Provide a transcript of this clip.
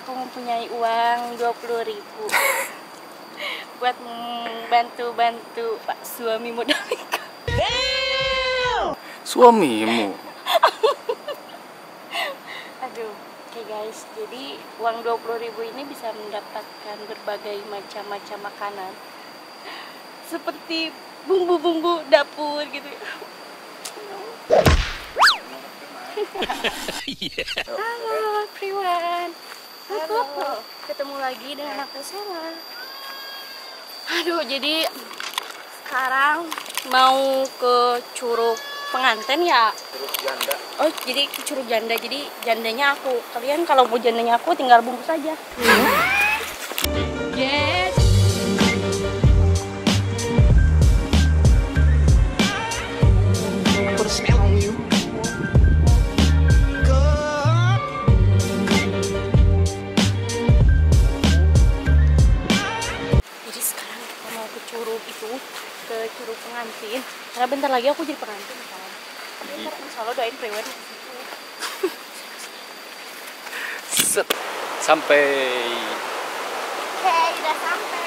aku mempunyai uang 20.000 buat bantu Pak suami modal nikah. Suamimu? Aduh, oke guys, jadi uang 20.000 ini bisa mendapatkan berbagai macam makanan seperti bumbu-bumbu dapur gitu. Halo everyone. Halo. Ketemu lagi dengan aku Sela. Aduh, jadi sekarang mau ke Curug Penganten ya. Curug janda. Oh, jadi ke Curug Janda. Jadi jandanya aku. Kalian kalau mau jandanya aku tinggal bungkus aja. Yes. Jadi sekarang kita mau ke Curug itu, ke Curug Pengantin. Karena bentar lagi aku jadi pengantin kan. Bentar, insya Allah doain prewen di situ. Set. Sampai. Oke, udah sampai.